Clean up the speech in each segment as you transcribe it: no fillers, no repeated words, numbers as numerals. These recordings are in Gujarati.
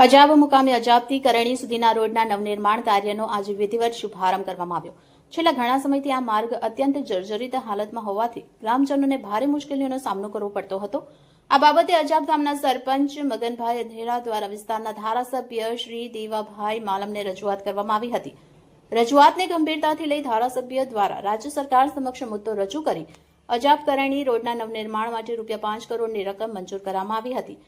અજાબ મુકામે અજાબથી કરણી સુધીના રોડના નવનિર્માણ કાર્યનો આજે વિધિવત શુભારંભ કરવામાં આવ્યો। છેલ્લા ઘણા સમયથી આ માર્ગ અત્યંત જર્જરિત હાલતમાં હોવાથી ગ્રામજનોને ભારે મુશ્કેલીઓનો સામનો કરવો પડતો હતો। આ બાબતે અજાબ ગામના સરપંચ મગનભાઈ અધેરા દ્વારા વિસ્તારના ધારાસભ્ય શ્રી દેવાભાઈ માલમને રજૂઆત કરવામાં આવી હતી। રજૂઆતને ગંભીરતાથી લઈ ધારાસભ્ય દ્વારા રાજ્ય સરકાર સમક્ષ મુદ્દો રજૂ કરી અજાબ કરણી રોડના નવનિર્માણ માટે ₹5 કરોડની રકમ મંજૂર કરવામાં આવી હતી।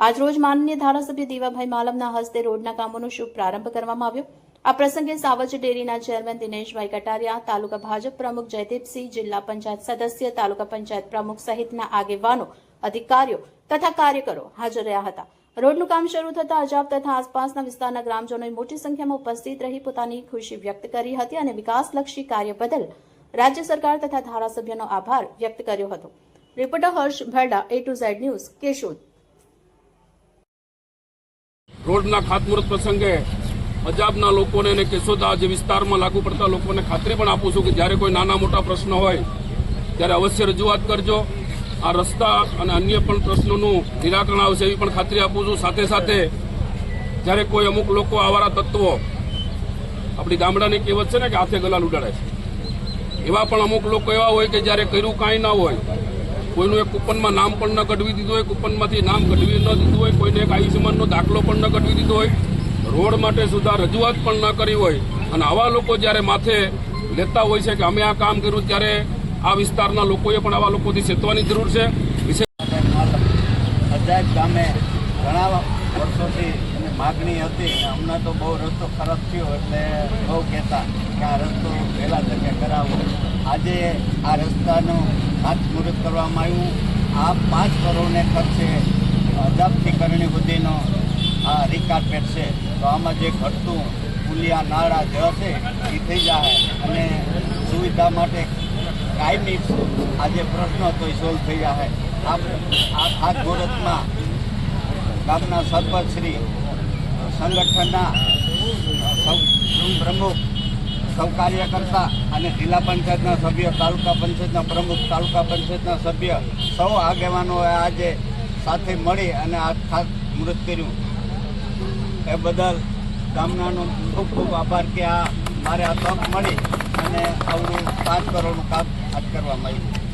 આજરોજ માનનીય ધારાસભ્ય દેવાભાઈ માલમના હસ્તે રોડના કામોનો શુભ પ્રારંભ કરવામાં આવ્યો। આ પ્રસંગે સાવજ ડેરીના ચેરમેન દિનેશભાઈ કટારિયા, તાલુકા ભાજપ પ્રમુખ જયદીપસિંહ, જિલ્લા પંચાયત સદસ્ય, તાલુકા પંચાયત પ્રમુખ સહિતના આગેવાનો, અધિકારીઓ તથા કાર્યકરો હાજર રહ્યા હતા। રોડનું કામ શરૂ થતાં અજાબ તથા આસપાસના વિસ્તારના ગ્રામજનોએ મોટી સંખ્યામાં ઉપસ્થિત રહી પોતાની ખુશી વ્યક્ત કરી હતી અને વિકાસલક્ષી કાર્ય બદલ રાજ્ય સરકાર તથા ધારાસભ્યનો આભાર વ્યક્ત કર્યો હતો। Reporter Harsh Bharda, A to Z news, Keshod. રોડના ખાતમુહૂર્ત પ્રસંગે અજાબના લોકોને અને કેશોદા જે વિસ્તારમાં લાગુ પડતા લોકોને ખાતરી પણ આપું છું કે જ્યારે કોઈ નાના મોટા પ્રશ્ન હોય ત્યારે અવશ્ય રજૂઆત કરજો। આ રસ્તા અને અન્ય પણ પ્રશ્નોનું નિરાકરણ આવશે એવી પણ ખાતરી આપું છું। સાથે સાથે જ્યારે કોઈ અમુક લોકો આવારા તત્વો, આપણી ગામડાની કહેવત છે ને કે હાથે ગલાલ ઉડાડે છે, એવા પણ અમુક લોકો એવા હોય કે જ્યારે કર્યું કાંઈ ના હોય, કોઈનું એક કૂપનમાં નામ પણ ન કઢવી દીધું હોય, કૂપનમાંથી નામ કઢવી ન દીધું હોય, કોઈને એક આયુષ્યમાનનો દાખલો પણ ન કઢવી દીધો હોય, રોડ માટે સુધા રજૂઆત પણ ન કરી હોય, અને આવા લોકો જ્યારે માથે લેતા હોય છે કે અમે આ કામ કર્યું, ત્યારે આ વિસ્તારના લોકોએ પણ આવા લોકોથી ચેતવાની જરૂર છે। અજાબ ગામે ઘણા વર્ષોથી માગણી હતી, હમણાં તો બહુ રસ્તો ખરાબ થયો એટલે બહુ કહેતા કે આ રસ્તો વહેલા તકે કરાવો। આજે આ રસ્તાનું ખાતમુહૂર્ત કરવામાં આવ્યું। આ 5 કરોડને ખર્ચે અજાબથી કરણી સુધીનો આ રીકાર્પેટ છે, તો આમાં જે ઘટતું પુલિયા નાળા જે હશે એ થઈ જાય અને સુવિધા માટે કાયમી આજે પ્રશ્નો તો સોલ્વ થઈ જાય। આ ખાતમુહૂર્તમાં ગામના સરપંચશ્રી, સંગઠનના પ્રમુખ, સૌ કાર્યકર્તા અને જિલ્લા પંચાયતના સભ્ય, તાલુકા પંચાયતના પ્રમુખ, તાલુકા પંચાયતના સભ્ય, સૌ આગેવાનોએ આજે સાથે મળી અને આ ખાતમુહૂર્ત કર્યું। એ બદલ ગામનાનો ખૂબ ખૂબ આભાર કે આ મારે આ તક મળી અને આવડું 5 કરોડનું કામ આજ કરવામાં આવ્યું।